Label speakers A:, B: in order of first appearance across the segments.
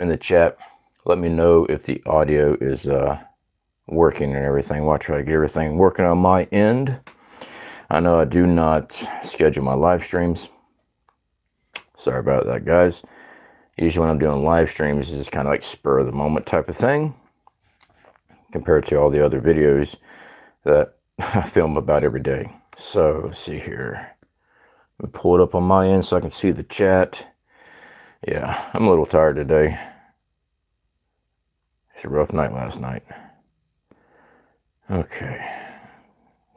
A: in the chat. Let me know if the audio is working and everything. I'll try to get everything working on my end. I know I do not schedule my live streams. Sorry about that, guys. Usually when I'm doing live streams, it's just kind of like spur of the moment type of thing compared to all the other videos that I film about every day. So let's see here. Let me pull it up on my end so I can see the chat. Yeah, I'm a little tired today. It's a rough night last night. Okay.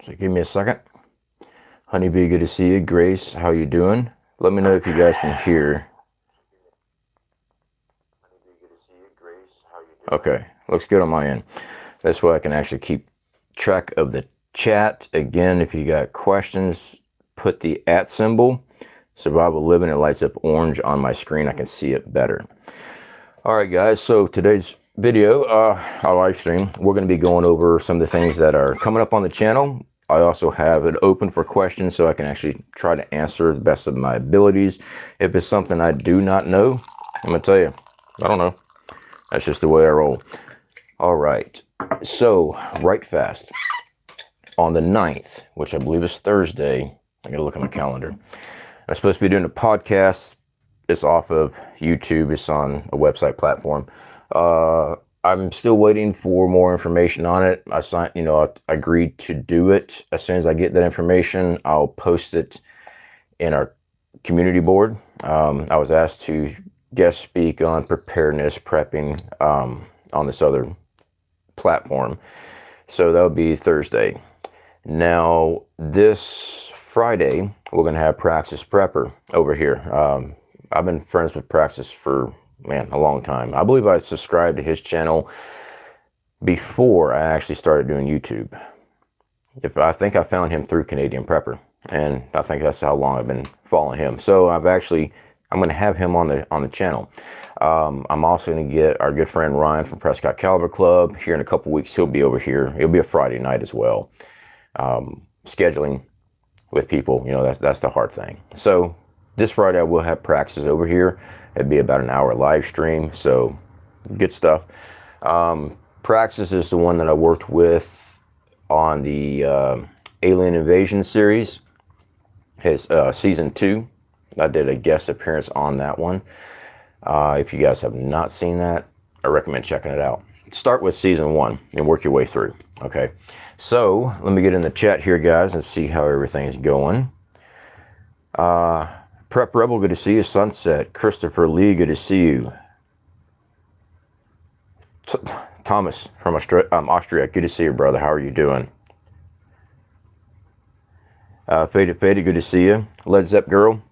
A: So give me a second. Honeybee, good to see you. Grace, how you doing? Let me know if you guys can hear. Okay, looks good on my end. That's why I can actually keep track of the chat. Again, if you got questions, put the @ symbol. Survival Living, it lights up orange on my screen. I can see it better. All right, guys, so today's video, our live stream, we're going to be going over some of the things that are coming up on the channel. I also have it open for questions so I can actually try to answer the best of my abilities. If it's something I do not know, I'm going to tell you, I don't know. That's just the way I roll. All right, so right fast. On the 9th, which I believe is Thursday, I got to look at my calendar. I'm supposed to be doing a podcast. It's off of YouTube. It's on a website platform. I'm still waiting for more information on it. I signed, I agreed to do it. As soon as I get that information, I'll post it in our community board. I was asked to guest speak on preparedness, prepping on this other platform. So that'll be Thursday. Now, this Friday, we're going to have Praxis Prepper over here. I've been friends with Praxis for, a long time. I believe I subscribed to his channel before I actually started doing YouTube. I think I found him through Canadian Prepper, and I think that's how long I've been following him. So I'm going to have him on the channel. I'm also going to get our good friend Ryan from Prescott Caliber Club here in a couple weeks. He'll be over here. It'll be a Friday night as well. Scheduling with people, that's the hard thing. So this Friday I will have Praxis over here. It'd be about an hour live stream, so good stuff. Praxis is the one that I worked with on the Alien Invasion series, his season 2. I did a guest appearance on that one. If you guys have not seen that, I recommend checking it out. Start with season 1 and work your way through. Okay, so let me get in the chat here, guys, and see how everything's going. Prep Rebel, good to see you. Sunset, Christopher Lee, good to see you. Thomas from Austria, good to see you, brother. How are you doing? Faded, good to see you. Led Zepp Girl,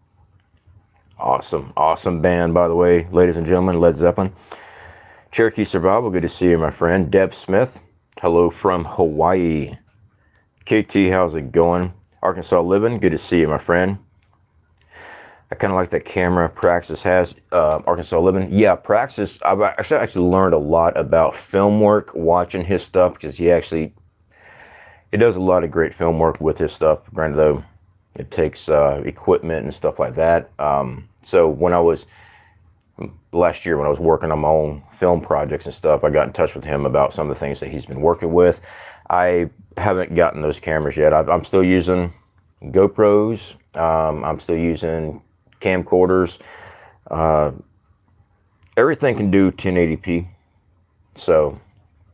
A: awesome band, by the way, ladies and gentlemen. Led Zeppelin. Cherokee Survival, good to see you, my friend. Deb Smith, hello from Hawaii. KT, how's it going? Arkansas Living, good to see you, my friend. I kind of like that camera Praxis has. Arkansas Living, yeah, Praxis. I've actually learned a lot about film work watching his stuff, because he does a lot of great film work with his stuff. Granted, though, it takes equipment and stuff like that. So when last year when I was working on my own film projects and stuff, I got in touch with him about some of the things that he's been working with. I haven't gotten those cameras yet. I'm still using GoPros. I'm still using camcorders. Everything can do 1080p. So,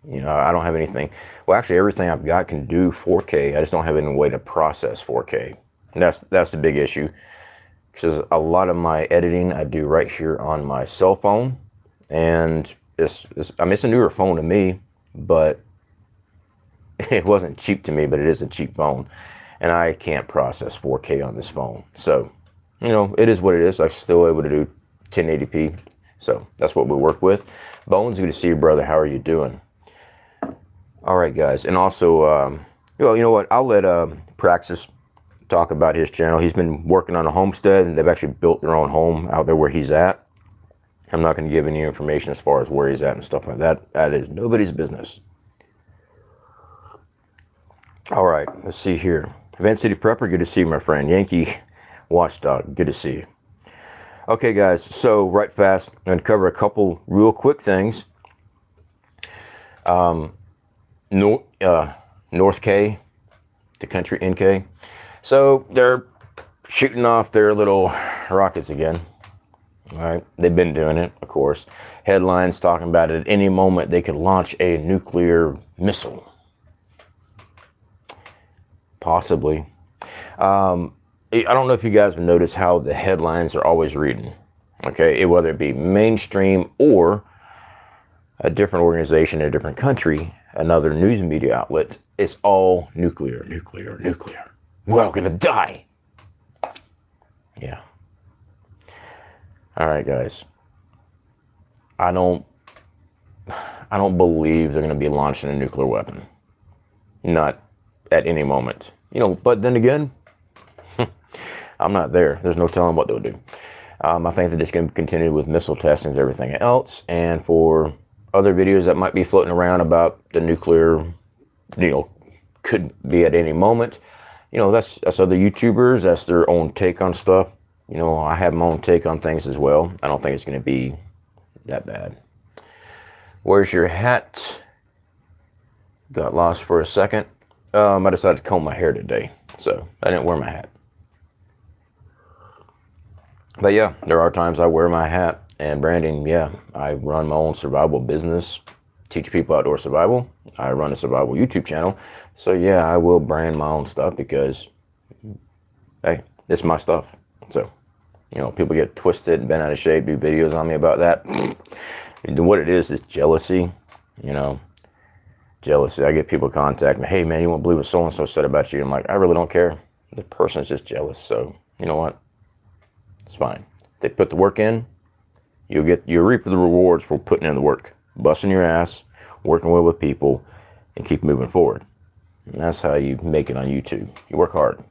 A: I don't have anything. Well, actually, everything I've got can do 4K. I just don't have any way to process 4K. And that's the big issue. Because a lot of my editing I do right here on my cell phone. And it's a newer phone to me, but it wasn't cheap to me, but it is a cheap phone. And I can't process 4K on this phone. So, it is what it is. I'm still able to do 1080p. So that's what we work with. Bones, good to see you, brother. How are you doing? All right, guys. And also, you know what? I'll let Praxis talk about his channel. He's been working on a homestead, and they've actually built their own home out there where he's at. I'm not going to give any information as far as where he's at and stuff like that. That is nobody's business. All right, let's see here. Van City Prepper, good to see you, my friend. Yankee Watchdog, good to see you. Okay, guys, so right fast, I'm going to cover a couple real quick things. North K, the country NK. So they're shooting off their little rockets again. All right, they've been doing it, of course. Headlines talking about it. At any moment, they could launch a nuclear missile. Possibly. I don't know if you guys have noticed how the headlines are always reading. Okay, whether it be mainstream or a different organization in a different country, another news media outlet, it's all nuclear, nuclear, nuclear. We're all gonna die. Yeah. All right, guys. I don't believe they're gonna be launching a nuclear weapon. Not at any moment. You know, but then again, I'm not there. There's no telling what they'll do. I think they're just going to continue with missile testing and everything else. And for other videos that might be floating around about the nuclear, you know, could be at any moment, you know, that's other YouTubers. That's their own take on stuff. You know, I have my own take on things as well. I don't think it's going to be that bad. Where's your hat? Got lost for a second. I decided to comb my hair today, so I didn't wear my hat. But yeah, there are times I wear my hat. And branding, yeah, I run my own survival business, teach people outdoor survival. I run a survival YouTube channel. So yeah, I will brand my own stuff because, hey, it's my stuff. So, you know, people get twisted and bent out of shape, do videos on me about that. What it is jealousy, you know. Jealousy. I get people contact me, hey man, you won't believe what so-and-so said about you. I'm like, I really don't care. The person's just jealous. So, you know what? It's fine. They put the work in, you'll reap the rewards for putting in the work. Busting your ass, working well with people, and keep moving forward. And that's how you make it on YouTube. You work hard.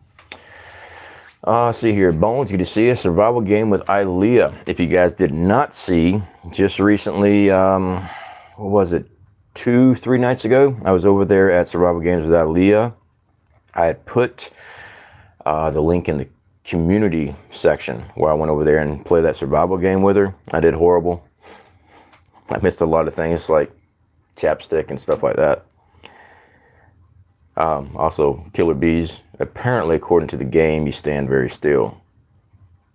A: See here, Bones, good to see a survival game with Ilea. If you guys did not see, just recently, what was it? 2-3 nights ago, I was over there at Survival Games with Ilea. I had put the link in the community section where I went over there and played that survival game with her. I did horrible. I missed a lot of things like chapstick and stuff like that. Also, killer bees. Apparently, according to the game, you stand very still.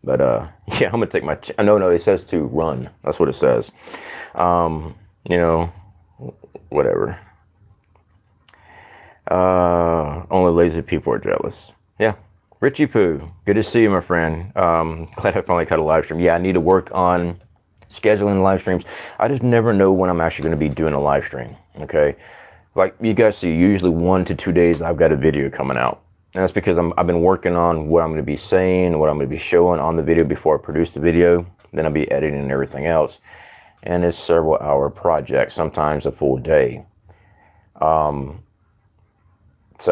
A: But yeah, I'm gonna take my. No, it says to run. That's what it says. You know. Whatever. Only lazy people are jealous. Yeah. Richie Poo, good to see you, my friend. Glad I finally cut a live stream. Yeah, I need to work on scheduling live streams. I just never know when I'm actually going to be doing a live stream. Okay. Like you guys see, usually 1 to 2 days, I've got a video coming out. And that's because I've been working on what I'm going to be saying, what I'm going to be showing on the video before I produce the video. Then I'll be editing and everything else. And it's several hour project, sometimes a full day. So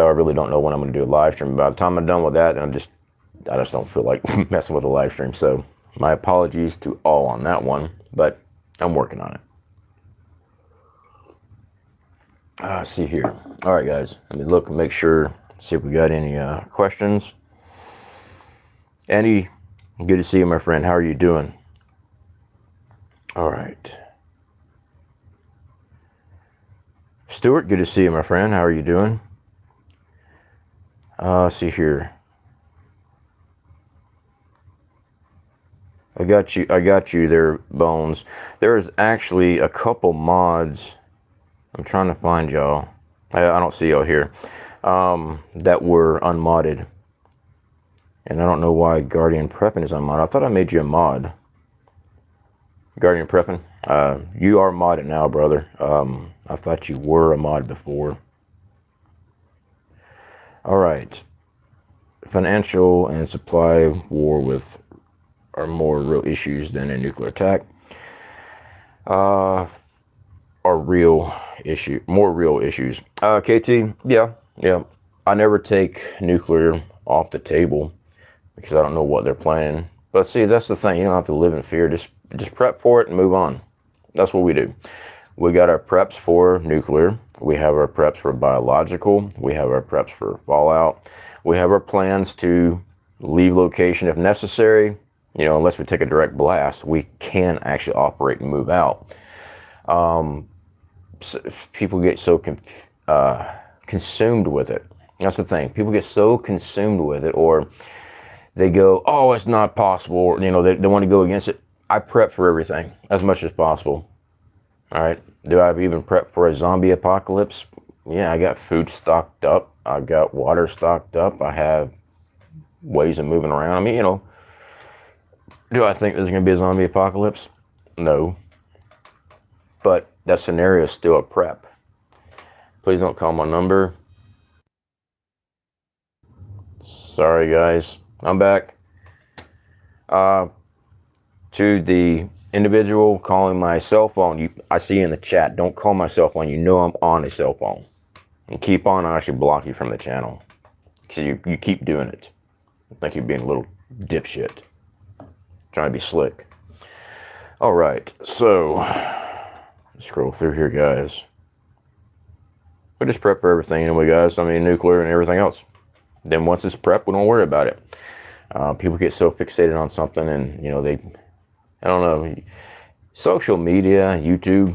A: I really don't know when I'm going to do a live stream. By the time I'm done with that, I just don't feel like messing with a live stream. So my apologies to all on that one, but I'm working on it. See here. All right, guys, let me look and make sure, see if we got any questions. Andy, good to see you, my friend. How are you doing? All right. Stuart, good to see you, my friend. How are you doing? See here. I got you there, Bones. There's actually a couple mods. I'm trying to find y'all. I don't see y'all here. That were unmodded. And I don't know why Guardian Prepping is unmodded. I thought I made you a mod. Guardian Prepping, you are modded now, brother. I thought you were a mod before. All right. Financial and supply war are more real issues than a nuclear attack. Are more real issues. KT, yeah. I never take nuclear off the table because I don't know what they're planning. But see, that's the thing. You don't have to live in fear. Just prep for it and move on. That's what we do. We got our preps for nuclear. We have our preps for biological. We have our preps for fallout. We have our plans to leave location if necessary. You know, unless we take a direct blast, we can actually operate and move out. So people get so consumed with it. That's the thing. People get so consumed with it, or they go, oh, it's not possible. Or, you know, they want to go against it. I prep for everything as much as possible. All right. Do I even prep for a zombie apocalypse? Yeah, I got food stocked up. I got water stocked up. I have ways of moving around. I mean, you know, do I think there's going to be a zombie apocalypse? No. But that scenario is still a prep. Please don't call my number. Sorry, guys. I'm back. To the individual calling my cell phone, I see you in the chat. Don't call my cell phone. You know I'm on a cell phone. And keep on, I'll actually block you from the channel. Because you keep doing it. I think you're being a little dipshit. Trying to be slick. All right, so scroll through here, guys. We just prep for everything anyway, guys. I mean, nuclear and everything else. Then once it's prepped, we don't worry about it. People get so fixated on something, and you know, I don't know, social media, YouTube.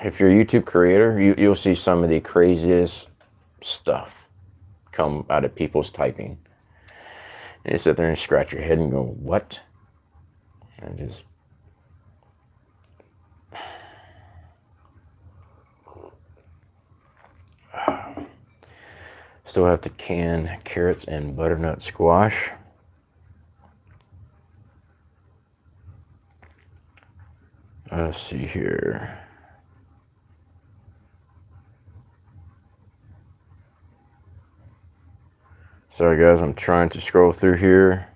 A: If you're a YouTube creator, you'll see some of the craziest stuff come out of people's typing. And you sit there and scratch your head and go, what? And just still have to can carrots and butternut squash. Let's see here. Sorry guys, I'm trying to scroll through here.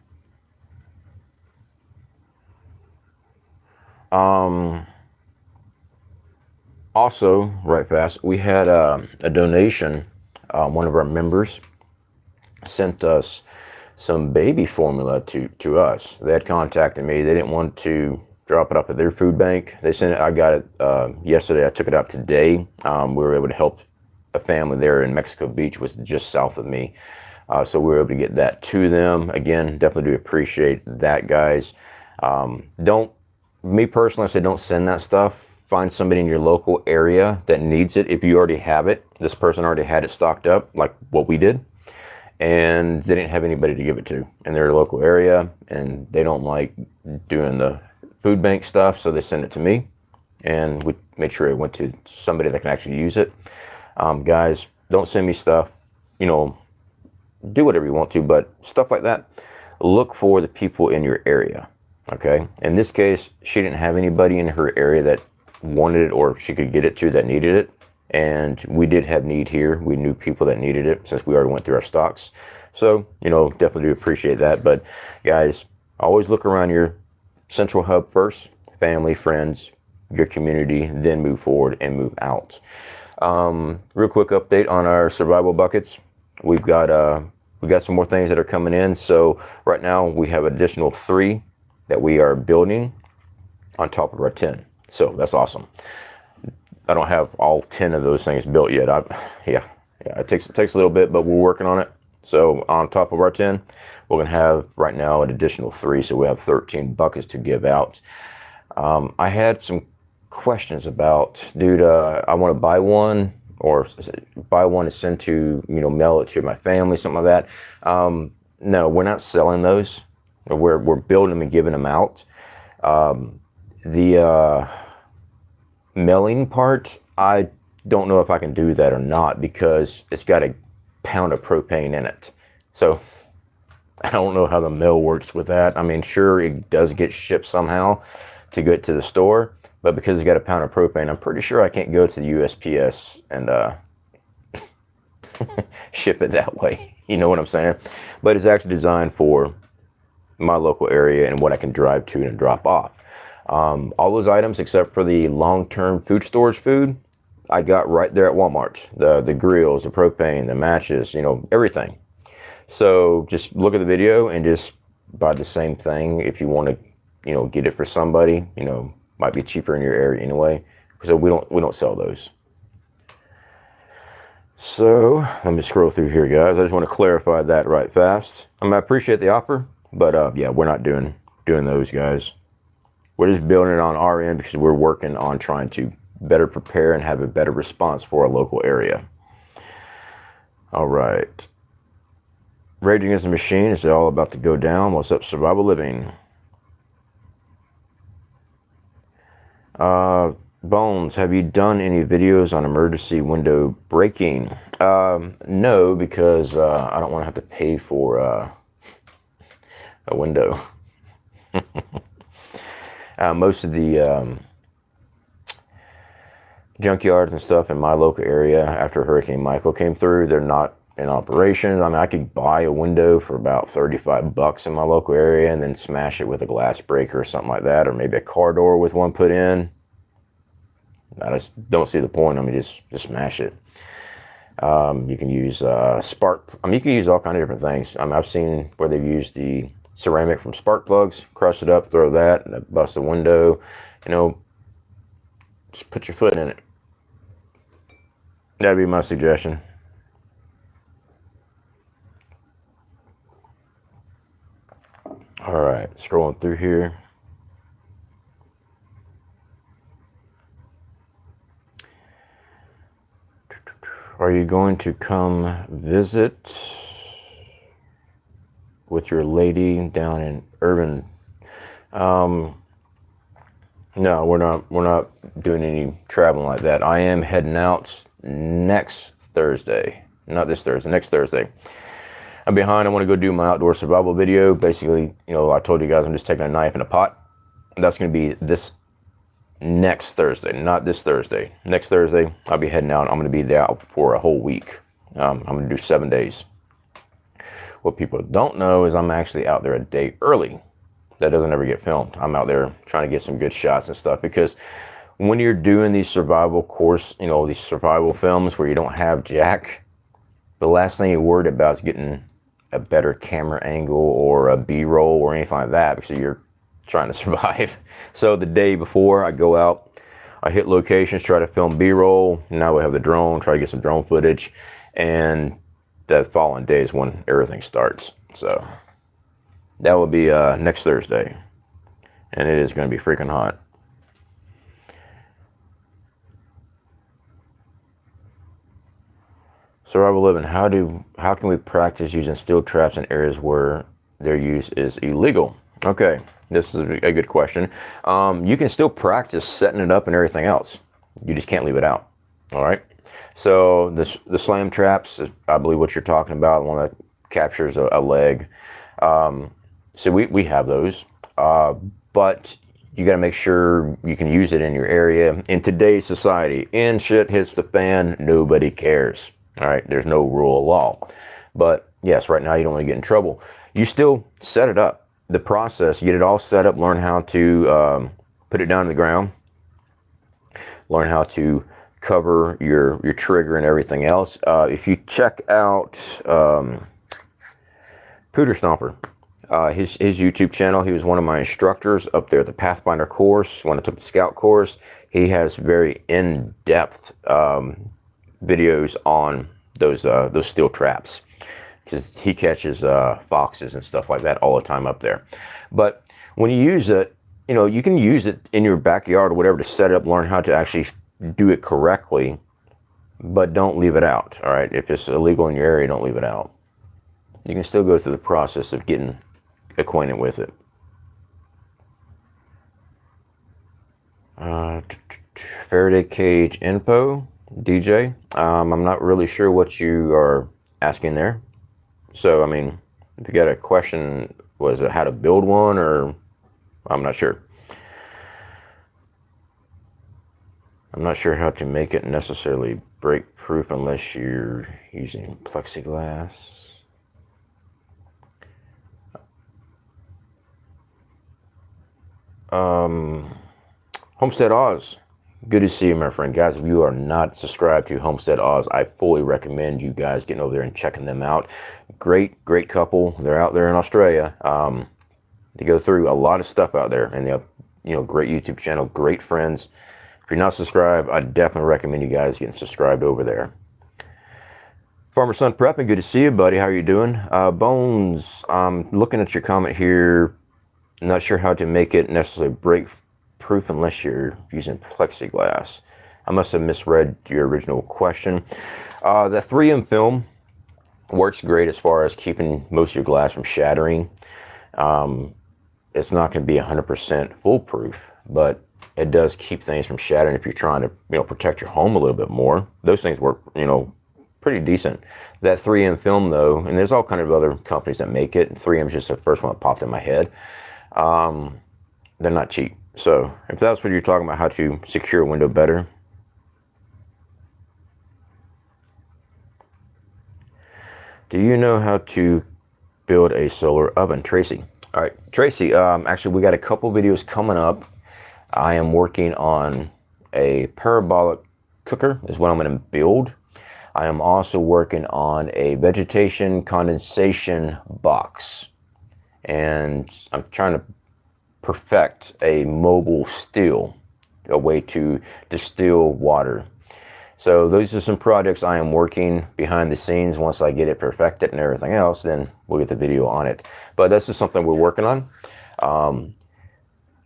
A: Also, right fast, we had a donation. One of our members sent us some baby formula to us. They had contacted me. They didn't want to drop it off at their food bank. They sent it. I got it yesterday. I took it out today. We were able to help a family there in Mexico Beach, which is just south of me. So we were able to get that to them. Again, definitely do appreciate that, guys. Me personally, I say don't send that stuff. Find somebody in your local area that needs it. If you already have it, this person already had it stocked up, like what we did, and they didn't have anybody to give it to in their local area, and they don't like doing the food bank stuff, so they send it to me, and we made sure it went to somebody that can actually use it. Guys, don't send me stuff. You know, do whatever you want to, but stuff like that, look for the people in your area. Okay. In this case, she didn't have anybody in her area that wanted it, or she could get it to, that needed it. And we did have need here. We knew people that needed it since we already went through our stocks. So, you know, definitely do appreciate that. But guys, always look around your central hub first, family, friends, your community, then move forward and move out. Real quick update on our survival buckets. We've got some more things that are coming in. So right now we have additional 3 that we are building on top of our 10. So that's awesome. I don't have all 10 of those things built yet. Yeah, it takes a little bit, but we're working on it. So on top of our 10, we're gonna have right now an additional 3. So we have 13 buckets to give out. I had some questions about, dude, I want to buy one, or buy one to send to, you know, mail it to my family, something like that. No, we're not selling those. We're building them and giving them out. The mailing part, I don't know if I can do that or not, because it's got a pound of propane in it. So I don't know how the mail works with that. I mean, sure, it does get shipped somehow to get to the store, but because it's got a pound of propane, I'm pretty sure I can't go to the USPS and ship it that way. You know what I'm saying? But it's actually designed for my local area and what I can drive to and drop off. All those items except for the long-term food storage food, I got right there at Walmart. The grills, the propane, the matches, you know, everything. So just look at the video and just buy the same thing if you want to, you know, get it for somebody. You know, might be cheaper in your area anyway. So we don't sell those. So let me scroll through here, guys. I just want to clarify that right fast. I appreciate the offer. But yeah, we're not doing those, guys. We're just building it on our end because we're working on trying to better prepare and have a better response for our local area. All right. Rage Against the Machine is all about to go down. What's up, Survival Living? Bones, have you done any videos on emergency window breaking? No, because I don't want to have to pay for a window. Most of the junkyards and stuff in my local area after Hurricane Michael came through, they're not in operation. I mean, I could buy a window for about $35 in my local area and then smash it with a glass breaker or something like that, or maybe a car door with one put in. I just don't see the point. I mean, just smash it. You can use spark. I mean, you can use all kinds of different things. I mean, I've seen where they've used the ceramic from spark plugs, crush it up, throw that, and bust a window. You know, just put your foot in it. That'd be my suggestion. All right, scrolling through here. Are you going to come visit with your lady down in Urban? No, we're not doing any traveling like that. I am heading out next Thursday. Not this Thursday, next Thursday. I'm behind. I want to go do my outdoor survival video. Basically, you know, I told you guys I'm just taking a knife and a pot. That's going to be this next Thursday, not this Thursday. Next Thursday, I'll be heading out. I'm going to be there for a whole week. I'm going to do 7 days. What people don't know is I'm actually out there a day early. That doesn't ever get filmed. I'm out there trying to get some good shots and stuff, because when you're doing these survival course, you know, these survival films where you don't have jack, the last thing you're worried about is getting a better camera angle or a B-roll or anything like that, because you're trying to survive. So the day before I go out, I hit locations, try to film B-roll. Now we have the drone, try to get some drone footage, and that following day is when everything starts. So that will be next Thursday, and it is going to be freaking hot. Survival Living, how can we practice using steel traps in areas where their use is illegal? Okay, this is a good question. You can still practice setting it up and everything else. You just can't leave it out. All right. So the slam traps is, I believe, what you're talking about, the one that captures a leg. So we have those, but you got to make sure you can use it in your area. In today's society, and shit hits the fan, nobody cares. All right, there's no rule of law. But yes, right now you don't want to get in trouble. You still set it up. The process, you get it all set up, learn how to put it down to the ground, learn how to cover your trigger and everything else. If you check out Pooter Stomper, his YouTube channel, he was one of my instructors up there at the Pathfinder course when I took the Scout course. He has very in-depth videos on those steel traps, because he catches foxes and stuff like that all the time up there. But when you use it, you know, you can use it in your backyard or whatever to set it up, learn how to actually do it correctly, but don't leave it out. All right, if it's illegal in your area, don't leave it out. You can still go through the process of getting acquainted with it. Faraday cage info, DJ. I'm not really sure what you are asking there. So, I mean, if you got a question, was it how to build one, or I'm not sure. I'm not sure how to make it necessarily break proof unless you're using plexiglass. Homestead Oz, good to see you, my friend. Guys, if you are not subscribed to Homestead Oz, I fully recommend you guys getting over there and checking them out. Great couple. They're out there in Australia. They go through a lot of stuff out there, and they have, you know, great YouTube channel, great friends. If you're not subscribed, I definitely recommend you guys getting subscribed over there. Farmer Son Prepping, good to see you, buddy. How are you doing? Bones, looking at your comment here, not sure how to make it necessarily break proof unless you're using plexiglass. I must have misread your original question. The 3M film works great as far as keeping most of your glass from shattering. It's not going to be 100% foolproof, but it does keep things from shattering if you're trying to, protect your home a little bit more. Those things work, pretty decent. That 3M film though, and there's all kind of other companies that make it. 3M is just the first one that popped in my head. They're not cheap. So if that's what you're talking about, how to secure a window better. Do you know how to build a solar oven, Tracy? All right, Tracy, actually we got a couple videos coming up. I am working on a parabolic cooker is what I'm going to build. I am also working on a vegetation condensation box. And I'm trying to perfect a mobile still, a way to distill water. So those are some projects I am working behind the scenes. Once I get it perfected and everything else, then we'll get the video on it. But this is something we're working on.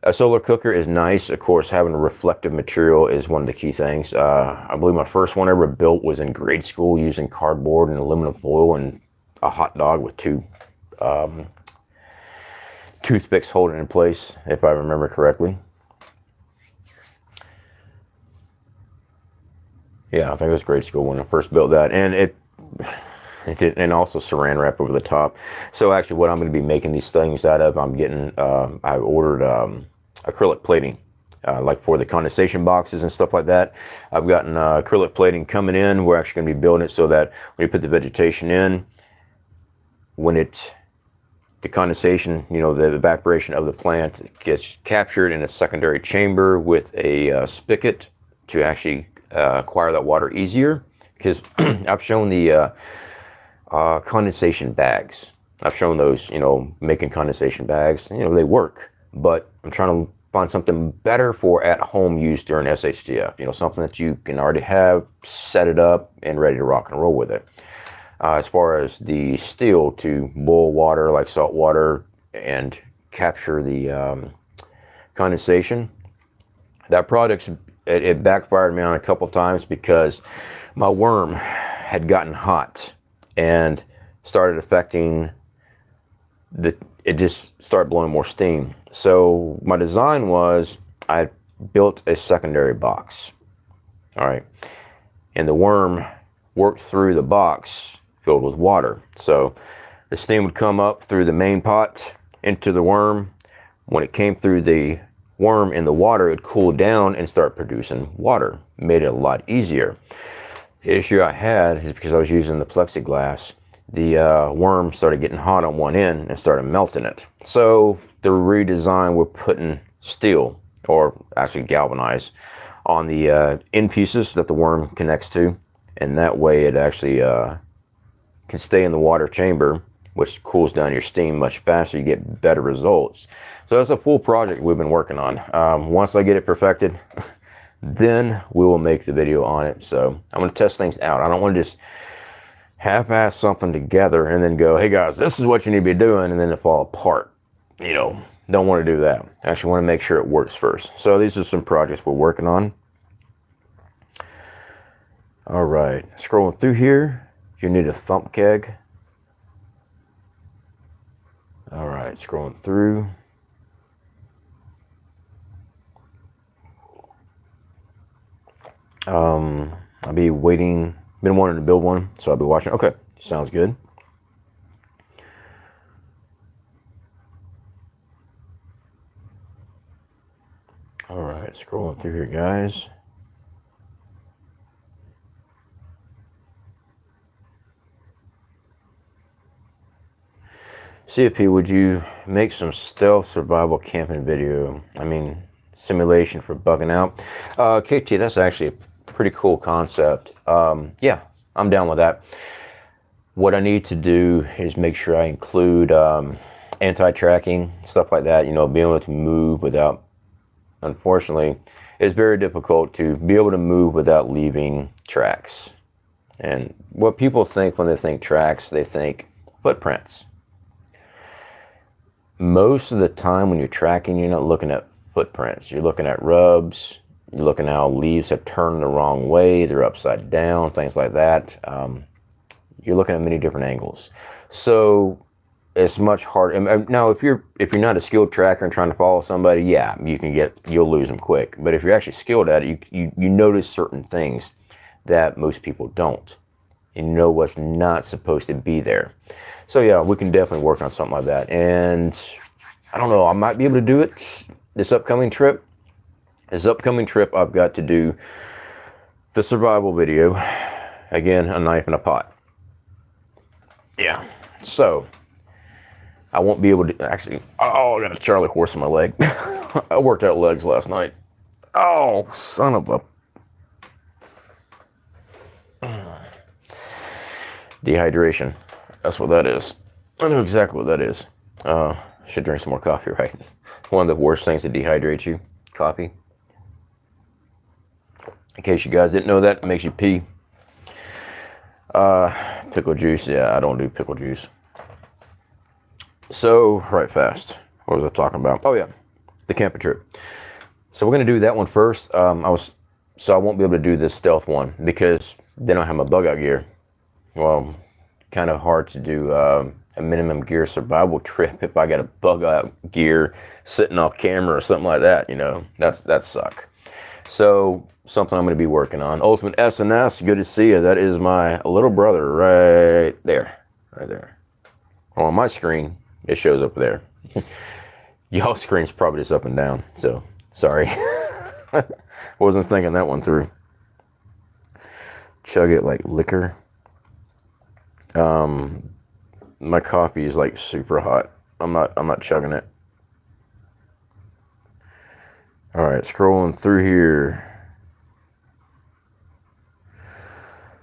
A: A solar cooker is nice. Of course, having a reflective material is one of the key things. I believe my first one I ever built was in grade school using cardboard and aluminum foil and a hot dog with two toothpicks holding it in place, if I remember correctly. Yeah, I think it was grade school when I first built that, and it did, and also saran wrap over the top. So actually, what I'm going to be making these things out of, I'm getting, I ordered acrylic plating, like for the condensation boxes and stuff like that. I've gotten acrylic plating coming in. We're actually going to be building it so that when you put the vegetation in, when the condensation, the evaporation of the plant gets captured in a secondary chamber with a spigot to actually acquire that water easier. Because I've shown the condensation bags. I've shown those, making condensation bags. They work, but I'm trying to find something better for at-home use during SHTF. Something that you can already have, set it up, and ready to rock and roll with it. As far as the steel to boil water like salt water and capture the condensation, that product, it backfired me on a couple times because my worm had gotten hot and started affecting it just started blowing more steam. So my design was I built a secondary box. All right. And the worm worked through the box filled with water. So the steam would come up through the main pot into the worm. When it came through the worm in the water, it would cool down and start producing water. Made it a lot easier. The issue I had is because I was using the plexiglass, the worm started getting hot on one end and started melting it. So the redesign, we're putting steel, or actually galvanized, on the end pieces that the worm connects to. And that way it actually can stay in the water chamber, which cools down your steam much faster. You get better results. So that's a full project we've been working on. Once I get it perfected, then we will make the video on it. So I'm going to test things out. I don't want to just half-ass something together and then go, hey guys, this is what you need to be doing, and then it fall apart. Don't want to do that. I actually want to make sure it works first. So these are some projects we're working on. All right, scrolling through here. You need a thump keg. All right, scrolling through. I'll be waiting, been wanting to build one, so I'll be watching. Okay, sounds good. All right, scrolling through here, guys. CFP, would you make some stealth survival camping video? I mean, simulation for bugging out. KT, that's actually a pretty cool concept. Yeah, I'm down with that. What I need to do is make sure I include anti-tracking, stuff like that, being able to move without, unfortunately, it's very difficult to be able to move without leaving tracks. And what people think when they think tracks, they think footprints. Most of the time when you're tracking, you're not looking at footprints. You're looking at rubs. You're looking at how leaves have turned the wrong way. They're upside down, things like that. You're looking at many different angles. So it's much harder. Now, if you're not a skilled tracker and trying to follow somebody, yeah, you'll lose them quick. But if you're actually skilled at it, you notice certain things that most people don't. You know what's not supposed to be there. So yeah, we can definitely work on something like that. And I don't know, I might be able to do it this upcoming trip. This upcoming trip, I've got to do the survival video. Again, a knife and a pot. Yeah, so I won't be able to actually. Oh, I got a Charlie horse in my leg. I worked out legs last night. Oh, son of a. Dehydration. That's what that is. I know exactly what that is. Should drink some more coffee, right? One of the worst things to dehydrate you, coffee. In case you guys didn't know that, it makes you pee. Pickle juice, yeah, I don't do pickle juice. So, right fast. What was I talking about? Oh yeah, the camping trip. So we're gonna do that one first. So I won't be able to do this stealth one because then I have my bug out gear. Well, kind of hard to do a minimum gear survival trip if I got a bug out gear sitting off camera or something like that. You know, that suck. So something I'm going to be working on. Ultimate SNS, good to see you. That is my little brother right there. On my screen, it shows up there. Y'all's screen's probably just up and down, so sorry. Wasn't thinking that one through. Chug it like liquor. My coffee is like super hot. I'm not chugging it. All right, scrolling through here.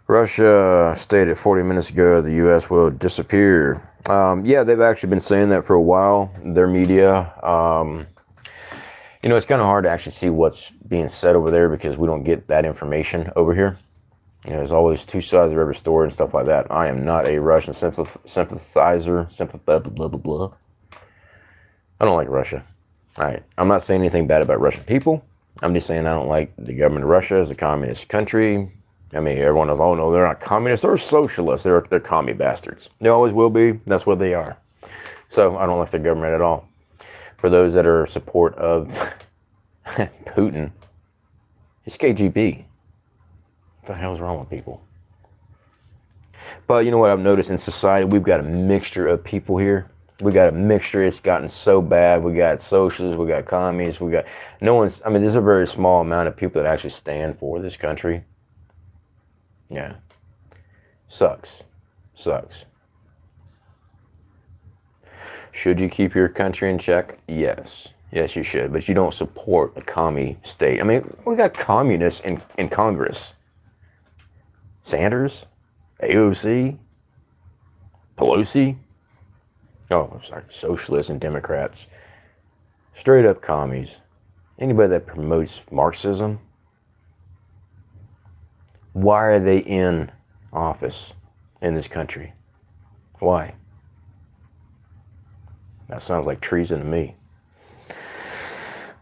A: Russia stated 40 minutes ago the U.S. will disappear. Yeah, they've actually been saying that for a while. Their media. You know, it's kind of hard to actually see what's being said over there because we don't get that information over here. You know, there's always two sides of every story and stuff like that. I am not a Russian sympathizer. Blah, blah, blah, blah. I don't like Russia. All right. I'm not saying anything bad about Russian people. I'm just saying I don't like the government of Russia as a communist country. I mean, everyone knows, oh no, they're not communists. They're socialists. They're commie bastards. They always will be. That's what they are. So I don't like the government at all. For those that are in support of Putin, it's KGB. What the hell's wrong with people? But you know what I've noticed in society? We've got a mixture of people here. We got a mixture. It's gotten so bad. We got socialists. We got communists. We got no one's. I mean, there's a very small amount of people that actually stand for this country. Yeah. Sucks. Should you keep your country in check? Yes. Yes, you should. But you don't support a commie state. I mean, we got communists in Congress. Sanders, AOC, Pelosi. Oh, I'm sorry, socialists and Democrats. Straight up commies. Anybody that promotes Marxism, why are they in office in this country? Why? That sounds like treason to me.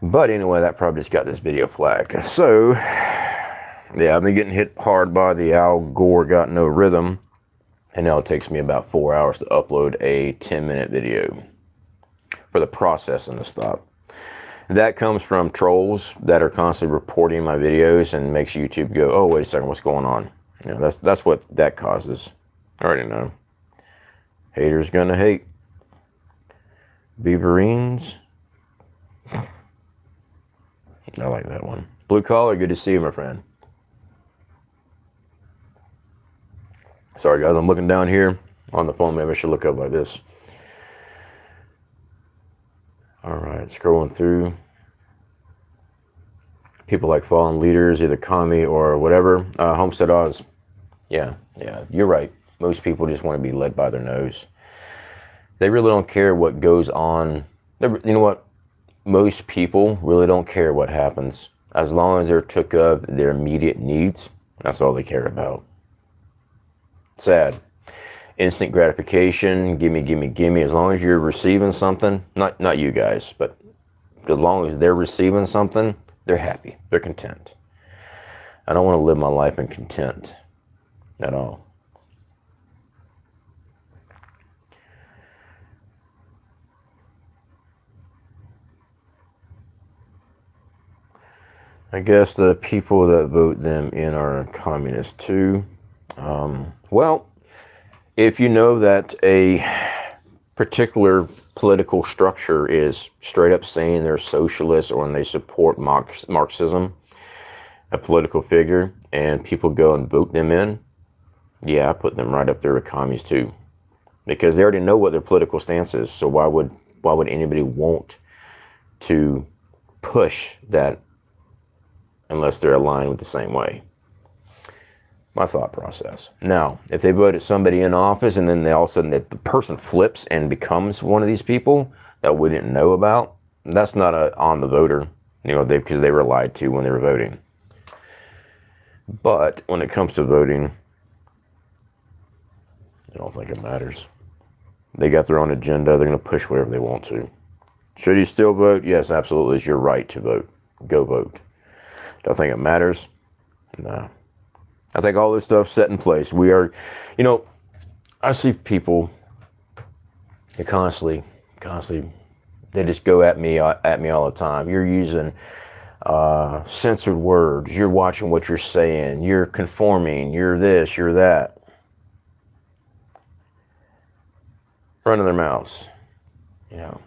A: But anyway, that probably just got this video flagged. So, yeah, I've been getting hit hard by the Al Gore got no rhythm. And now it takes me about 4 hours to upload a 10-minute video for the processing to stop. That comes from trolls that are constantly reporting my videos and makes YouTube go, oh, wait a second, what's going on? You know, that's what that causes. I already know. Haters gonna hate. Beaverines. I like that one. Blue collar, good to see you, my friend. Sorry, guys, I'm looking down here on the phone. Maybe I should look up like this. All right, scrolling through. People like fallen leaders, either commie or whatever. Homestead Oz. Yeah, you're right. Most people just want to be led by their nose. They really don't care what goes on. You know what? Most people really don't care what happens. As long as they're took up their immediate needs, that's all they care about. Sad. Instant gratification, gimme, gimme, gimme. As long as you're receiving something, not you guys, but as long as they're receiving something, they're happy, they're content. I don't want to live my life in content at all. I guess the people that vote them in are communists too. Well, if you know that a particular political structure is straight up saying they're socialists or when they support Marxism, a political figure, and people go and vote them in, yeah, I put them right up there with commies too, because they already know what their political stance is. So why would anybody want to push that unless they're aligned with the same way? My thought process. Now, if they voted somebody in office and then they all of a sudden the person flips and becomes one of these people that we didn't know about, that's not on the voter, because they were lied to when they were voting. But when it comes to voting, I don't think it matters. They got their own agenda. They're going to push whatever they want to. Should you still vote? Yes, absolutely. It's your right to vote. Go vote. Don't think it matters? No. I think all this stuff's set in place. We are, I see people, they constantly, they just go at me all the time. You're using censored words. You're watching what you're saying. You're conforming. You're this, you're that. Running their mouths, The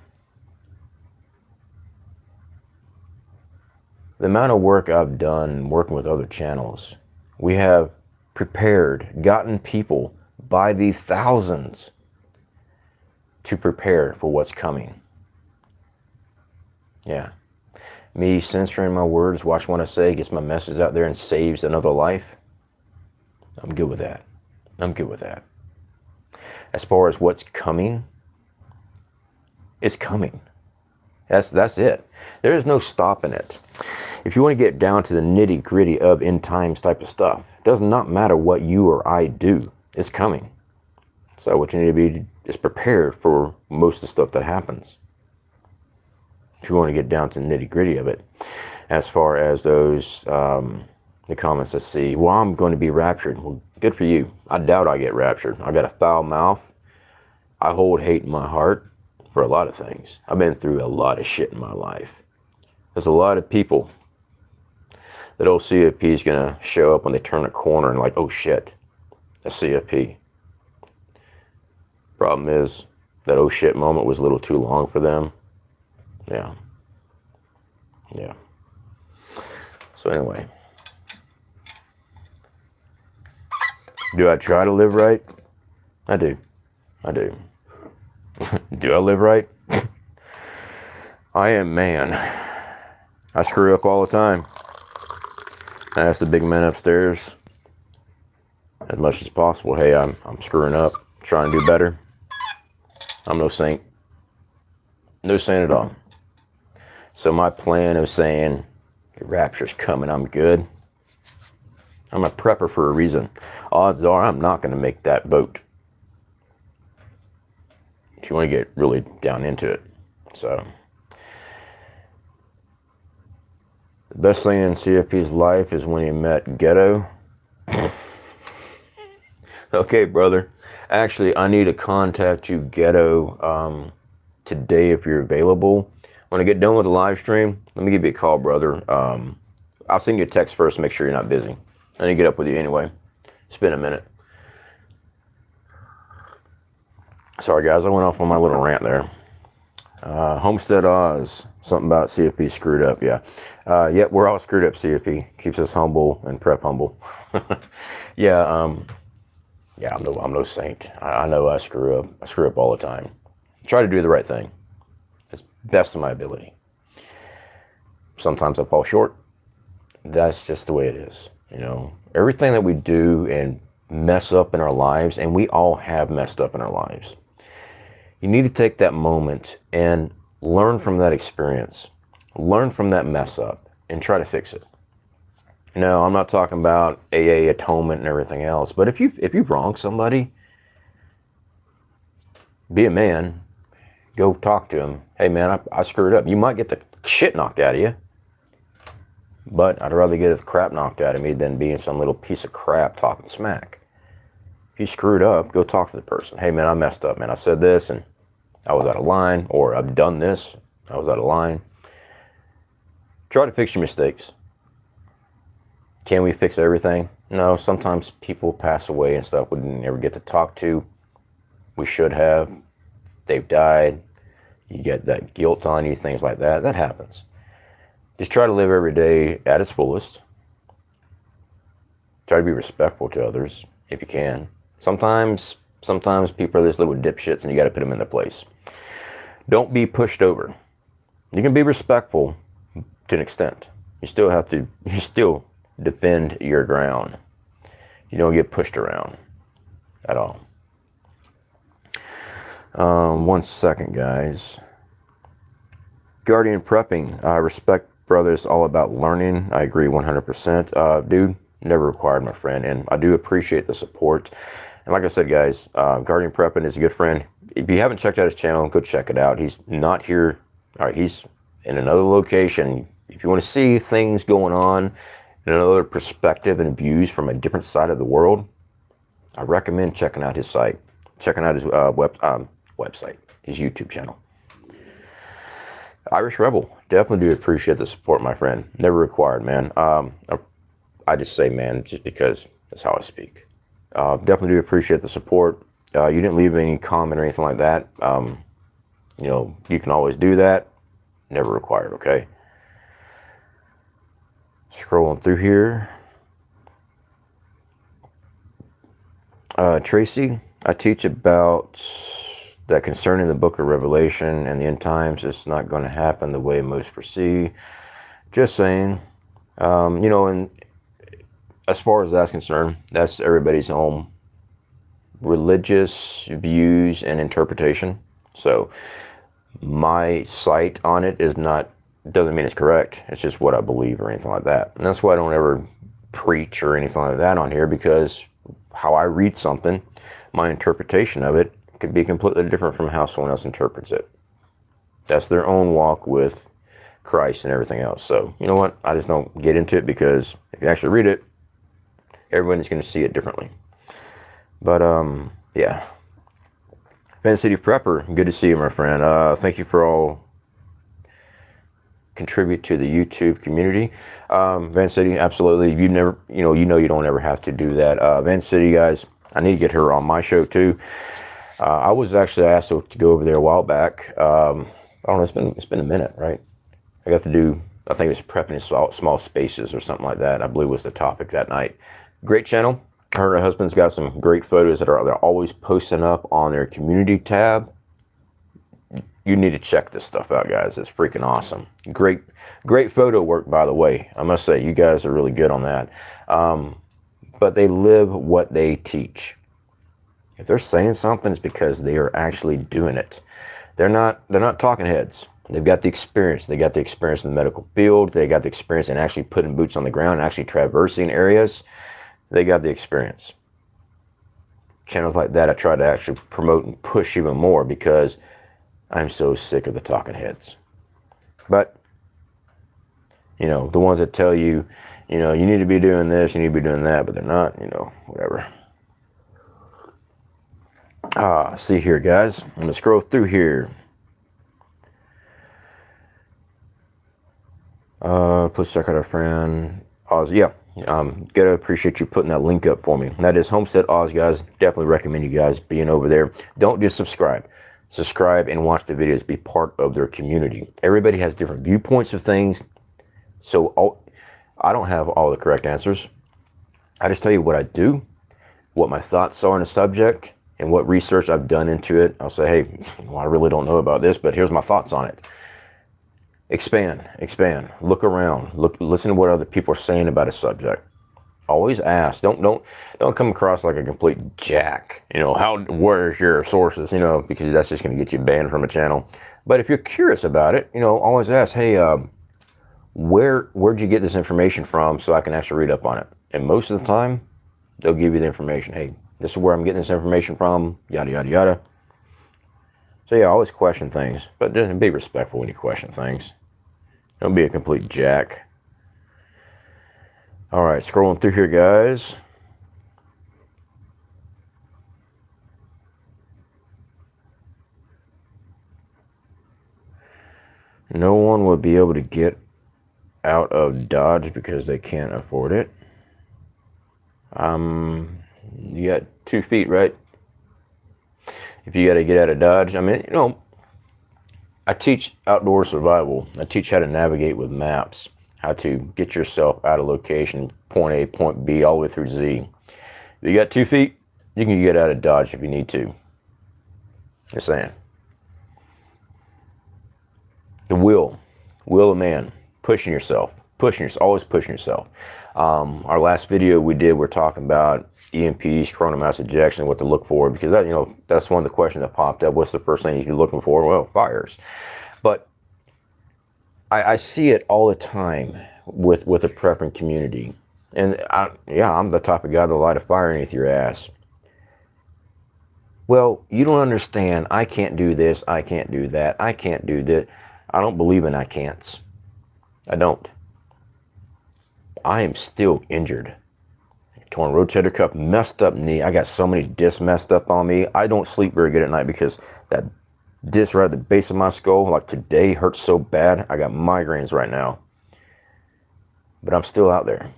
A: amount of work I've done working with other channels, we have gotten people by the thousands to prepare for what's coming. Yeah. Me censoring my words, watch what I say, gets my message out there and saves another life. I'm good with that. I'm good with that. As far as what's coming, it's coming. That's it. There is no stopping it. If you want to get down to the nitty gritty of end times type of stuff, it does not matter what you or I do. It's coming. So what you need to be is prepared for most of the stuff that happens. If you want to get down to the nitty gritty of it. As far as those, the comments I see, well, I'm going to be raptured. Well, good for you. I doubt I get raptured. I got a foul mouth. I hold hate in my heart for a lot of things. I've been through a lot of shit in my life. There's a lot of people that old CFP is going to show up when they turn a corner and like, oh shit, that's CFP. Problem is, that oh shit moment was a little too long for them. Yeah. Yeah. So anyway. Do I try to live right? I do. I do. Do I live right? I am man. I screw up all the time. I ask the big man upstairs as much as possible, hey, I'm screwing up, trying to do better. I'm no saint. No saint at all. So my plan of saying, your rapture's coming, I'm good. I'm a prepper for a reason. Odds are I'm not going to make that boat. If you want to get really down into it. So, the best thing in CFP's life is when he met Ghetto. Okay, brother. Actually, I need to contact you, Ghetto, today if you're available. When I get done with the live stream, let me give you a call, brother. I'll send you a text first to make sure you're not busy. I need to get up with you anyway. It's been a minute. Sorry, guys. I went off on my little rant there. Homestead Oz. Something about CFP screwed up. Yeah. Yeah, we're all screwed up, CFP. Keeps us humble and prep humble. Yeah, yeah, I'm no saint. I know I screw up. I screw up all the time. Try to do the right thing. As best of my ability. Sometimes I fall short. That's just the way it is. You know, everything that we do and mess up in our lives, and we all have messed up in our lives. You need to take that moment and learn from that experience. Learn from that mess up and try to fix it. No, I'm not talking about AA atonement and everything else. But if you wrong somebody, be a man. Go talk to him. Hey man, I screwed up. You might get the shit knocked out of you, but I'd rather get the crap knocked out of me than being some little piece of crap talking smack. If you screwed up, go talk to the person. Hey man, I messed up, man. I said this and I was out of line, or I've done this, I was out of line. Try to fix your mistakes. Can we fix everything? No, sometimes people pass away and stuff we didn't ever get to talk to. We should have. They've died. You get that guilt on you, things like that. That happens. Just try to live every day at its fullest. Try to be respectful to others if you can. Sometimes people are just little dipshits and you got to put them in their place. Don't be pushed over. You can be respectful to an extent. You still defend your ground. You don't get pushed around at all. 1 second, guys. Guardian prepping. I respect brothers all about learning. I agree 100%. Dude, never required, my friend, and I do appreciate the support. And like I said, guys, Guardian Prepping is a good friend. If you haven't checked out his channel, go check it out. He's not here. All right, he's in another location. If you want to see things going on in another perspective and views from a different side of the world, I recommend checking out his site, checking out his website, his YouTube channel. Irish Rebel, definitely do appreciate the support, my friend. Never required, man. I just say man just because that's how I speak. Definitely do appreciate the support. You didn't leave any comment or anything like that. You know, you can always do that. Never required, okay? Scrolling through here. Tracy, I teach about that concerning the book of Revelation and the end times. It's not going to happen the way most foresee. Just saying. You know, and as far as that's concerned, that's everybody's own religious views and interpretation. So my sight on it is not, doesn't mean it's correct. It's just what I believe or anything like that. And that's why I don't ever preach or anything like that on here, because how I read something, my interpretation of it could be completely different from how someone else interprets it. That's their own walk with Christ and everything else. So you know what? I just don't get into it, because if you actually read it, everyone's going to see it differently. But yeah. Van City Prepper, good to see you, my friend. Thank you for all contribute to the YouTube community. Van City, absolutely. You don't ever have to do that. Van City, guys, I need to get her on my show too. I was actually asked to go over there a while back. I don't know, it's been a minute, right? I got to do, I think it was prepping in small spaces or something like that, I believe was the topic that night. Great channel. Her and her husband's got some great photos that they're always posting up on their community tab. You need to check this stuff out, guys. It's freaking awesome. Great photo work, by the way. I must say, you guys are really good on that. But they live what they teach. If they're saying something, it's because they are actually doing it. They're not talking heads. They've got the experience. They got the experience in the medical field. They got the experience in actually putting boots on the ground, actually traversing areas. They got the experience. Channels like that I try to actually promote and push even more, because I'm so sick of the talking heads. But, you know, the ones that tell you, you know, you need to be doing this, you need to be doing that, but they're not, you know, whatever. See here, guys. I'm going to scroll through here. Please check out our friend Oz. Yeah, gotta appreciate you putting that link up for me. And that is Homestead Oz, guys. Definitely recommend you guys being over there. Don't just subscribe. Subscribe and watch the videos. Be part of their community. Everybody has different viewpoints of things. So I don't have all the correct answers. I just tell you what I do, what my thoughts are on a subject, and what research I've done into it. I'll say, hey, well, I really don't know about this, but here's my thoughts on it. Expand, look around, listen to what other people are saying about a subject. Always ask. Don't come across like a complete jack. You know, where's your sources? You know, because that's just going to get you banned from a channel. But if you're curious about it, you know, always ask, hey, where'd you get this information from so I can actually read up on it? And most of the time, they'll give you the information. Hey, this is where I'm getting this information from, yada, yada, yada. So yeah, always question things, but just be respectful when you question things. Don't be a complete jack. All right, scrolling through here, guys. No one will be able to get out of Dodge because they can't afford it. You got 2 feet, right? If you got to get out of Dodge, I mean, you know, I teach outdoor survival. I teach how to navigate with maps, how to get yourself out of location, point A, point B, all the way through Z. If you got 2 feet, you can get out of Dodge if you need to. Just saying. The will of man, pushing yourself, always pushing yourself. Our last video we did, we're talking about EMPs, coronal mass ejection, what to look for, because that, you know, that's one of the questions that popped up. What's the first thing you're looking for? Well, fires. But I see it all the time with the prepping community, and I'm the type of guy that'll light a fire underneath your ass. Well, you don't understand. I can't do this. I can't do that. I can't do this. I don't believe in I can'ts. I don't. I am still injured. Torn rotator cuff, messed up knee. I got so many discs messed up on me. I don't sleep very good at night because that disc right at the base of my skull, like today, hurts so bad. I got migraines right now. But I'm still out there.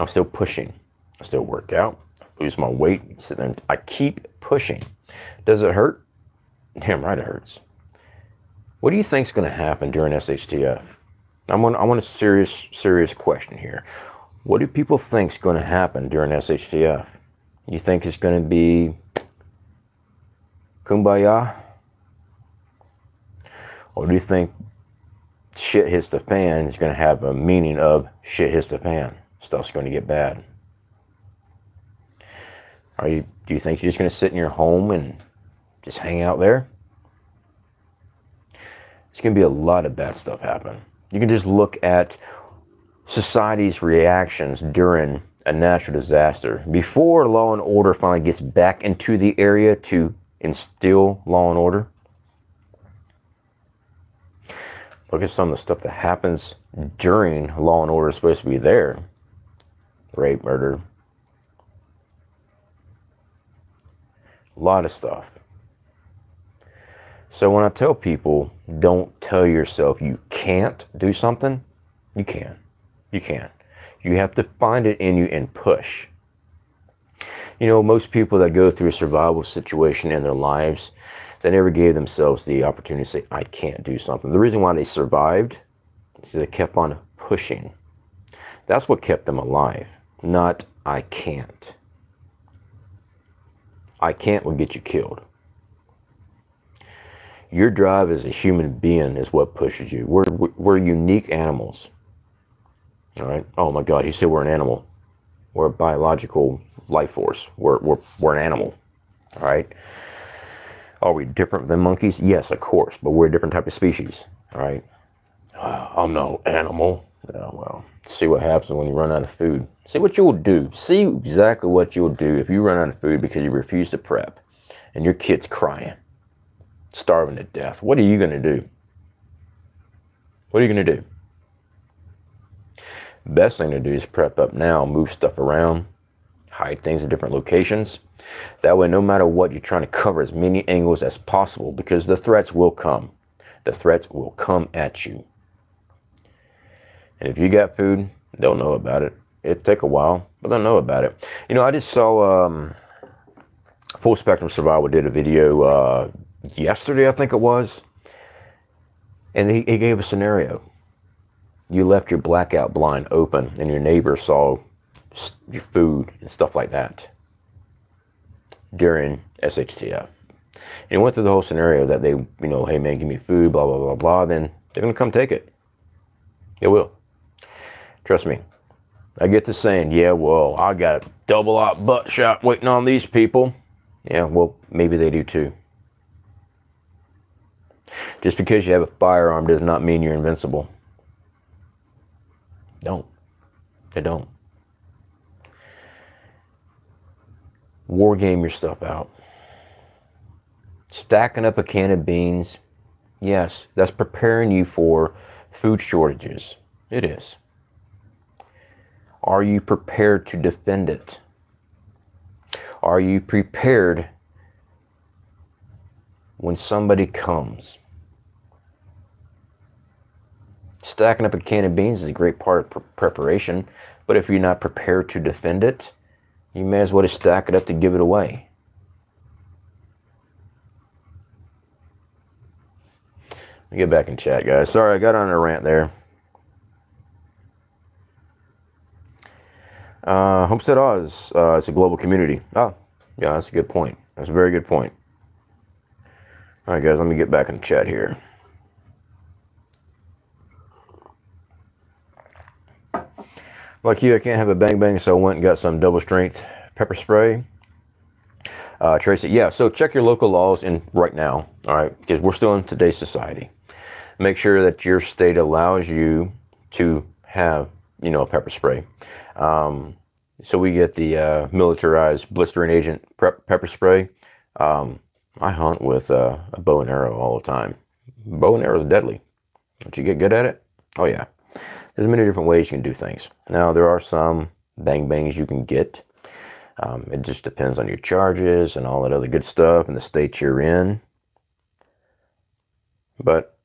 A: I'm still pushing. I still work out. Lose my weight. Sit there. I keep pushing. Does it hurt? Damn right it hurts. What do you think is going to happen during SHTF? I want a serious question here. What do people think is going to happen during SHTF? You think it's going to be kumbaya? Or do you think shit hits the fan is going to have a meaning of shit hits the fan? Stuff's going to get bad. Do you think you're just going to sit in your home and just hang out there? There's going to be a lot of bad stuff happen. You can just look at society's reactions during a natural disaster. Before law and order finally gets back into the area to instill law and order, look at some of the stuff that happens during law and order is supposed to be there. Rape, murder. A lot of stuff. So when I tell people, don't tell yourself you can't do something, you can. You can. You have to find it in you and push. You know, most people that go through a survival situation in their lives, they never gave themselves the opportunity to say, I can't do something. The reason why they survived is they kept on pushing. That's what kept them alive, not I can't. I can't will get you killed. Your drive as a human being is what pushes you. We're unique animals. All right. Oh my God, he said we're an animal. We're a biological life force. We're an animal. All right. Are we different than monkeys? Yes, of course, but we're a different type of species. All right. I'm no animal. Oh, well, see what happens when you run out of food. See what you'll do. See exactly what you'll do if you run out of food because you refuse to prep and your kid's crying, starving to death. What are you going to do? What are you going to do? Best thing to do is prep up now, move stuff around, hide things in different locations. That way, no matter what, you're trying to cover as many angles as possible because the threats will come. The threats will come at you. And if you got food, they'll know about it. It'll take a while, but they'll know about it. You know, I just saw Full Spectrum Survival did a video yesterday, I think it was. And he gave a scenario. You left your blackout blind open and your neighbor saw your food and stuff like that during SHTF. And he went through the whole scenario that they, you know, hey man, give me food, blah, blah, blah, blah. Then they're going to come take it. They will. Trust me. I get to saying, yeah, well, I got a double-aught butt shot waiting on these people. Yeah, well, maybe they do too. Just because you have a firearm does not mean you're invincible. Don't. They don't. War game your stuff out. Stacking up a can of beans, yes, that's preparing you for food shortages. It is. Are you prepared to defend it? Are you prepared when somebody comes? Stacking up a can of beans is a great part of preparation, but if you're not prepared to defend it, you may as well just stack it up to give it away. Let me get back in chat, guys. Sorry, I got on a rant there. Homestead Oz, it's a global community. Oh, yeah, that's a good point. That's a very good point. All right, guys, let me get back in the chat here. Like you, I can't have a bang bang, so I went and got some double strength pepper spray. Tracy, yeah, so check your local laws in right now, all right, because we're still in today's society. Make sure that your state allows you to have, you know, a pepper spray. So we get the militarized blistering agent pepper spray. I hunt with a bow and arrow all the time. Bow and arrow is deadly. Don't you get good at it? Oh yeah. There's many different ways you can do things. Now there are some bang bangs you can get. It just depends on your charges and all that other good stuff and the state you're in. But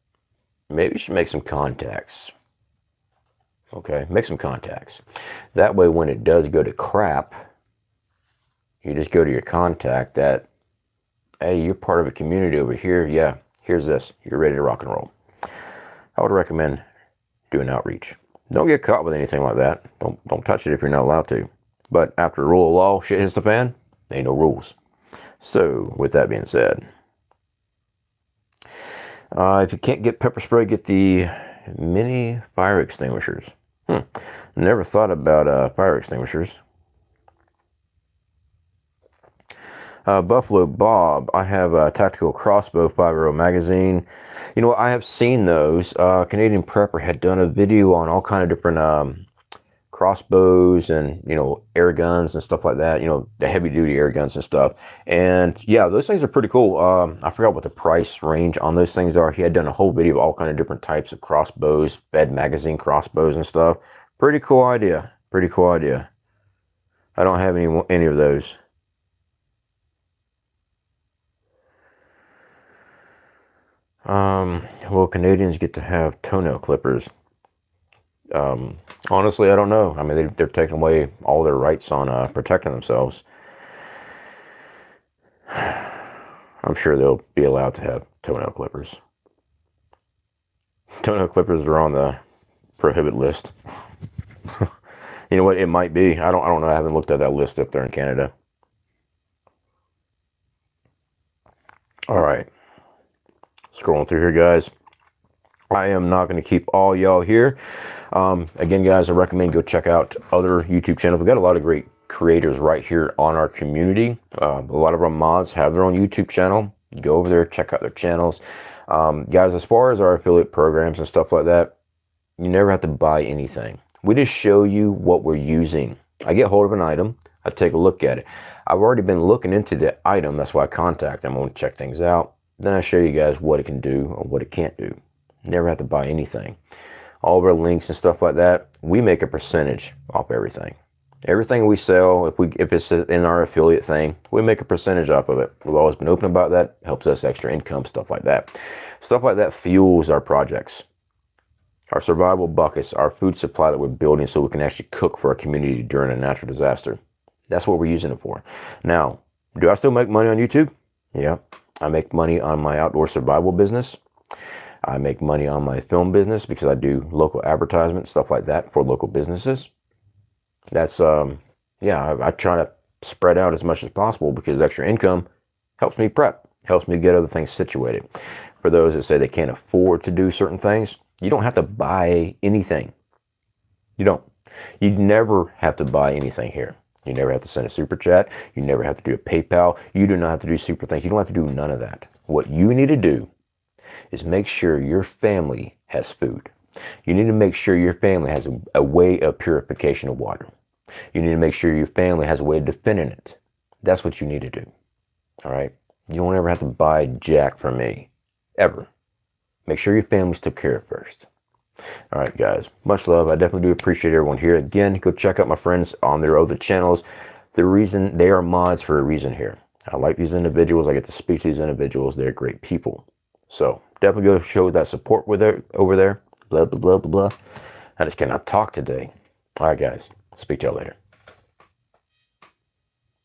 A: maybe you should make some contacts. Okay, make some contacts. That way when it does go to crap, you just go to your contact that, hey, you're part of a community over here. Yeah, here's this. You're ready to rock and roll. I would recommend doing outreach. Don't get caught with anything like that. Don't touch it if you're not allowed to. But after the rule of law, shit hits the fan, there ain't no rules. So, with that being said, if you can't get pepper spray, get the mini fire extinguishers. Never thought about fire extinguishers. Buffalo Bob, I have a tactical crossbow 5.0 magazine. You know, I have seen those. Canadian Prepper had done a video on all kind of different crossbows and, you know, air guns and stuff like that. You know, the heavy duty air guns and stuff. And yeah, those things are pretty cool. I forgot what the price range on those things are. He had done a whole video of all kind of different types of crossbows, Fed magazine crossbows and stuff. Pretty cool idea. Pretty cool idea. I don't have any of those. Will Canadians get to have toenail clippers? Honestly, I don't know. I mean, they're taking away all their rights on protecting themselves. I'm sure they'll be allowed to have toenail clippers. Toenail clippers are on the prohibit list. You know what? It might be. I don't know. I haven't looked at that list up there in Canada. All right. Scrolling through here, guys. I am not going to keep all y'all here. Again, guys, I recommend go check out other YouTube channels. We've got a lot of great creators right here on our community. A lot of our mods have their own YouTube channel. You go over there, check out their channels. Guys, as far as our affiliate programs and stuff like that, you never have to buy anything. We just show you what we're using. I get hold of an item. I take a look at it. I've already been looking into the item. That's why I contact them. I want to check things out. Then I show you guys what it can do or what it can't do. Never have to buy anything. All of our links and stuff like that, we make a percentage off everything. Everything we sell, if it's in our affiliate thing, we make a percentage off of it. We've always been open about that. Helps us extra income, stuff like that. Stuff like that fuels our projects. Our survival buckets, our food supply that we're building so we can actually cook for our community during a natural disaster. That's what we're using it for. Now, do I still make money on YouTube? Yeah. I make money on my outdoor survival business. I make money on my film business because I do local advertisement, stuff like that for local businesses. That's, yeah, I try to spread out as much as possible because extra income helps me prep, helps me get other things situated. For those that say they can't afford to do certain things, you don't have to buy anything. You don't. You never have to buy anything here. You never have to send a super chat. You never have to do a PayPal. You do not have to do super things. You don't have to do none of that. What you need to do is make sure your family has food. You need to make sure your family has a way of purification of water. You need to make sure your family has a way of defending it. That's what you need to do. All right? You don't ever have to buy jack from me. Ever. Make sure your family's took care of first. All right, guys. Much love. I definitely do appreciate everyone here. Again, go check out my friends on their other channels. The reason they are mods for a reason here. I like these individuals. I get to speak to these individuals. They're great people. So definitely go show that support with it over there. Blah, blah, blah, blah, blah. I just cannot talk today. All right, guys. Speak to y'all later.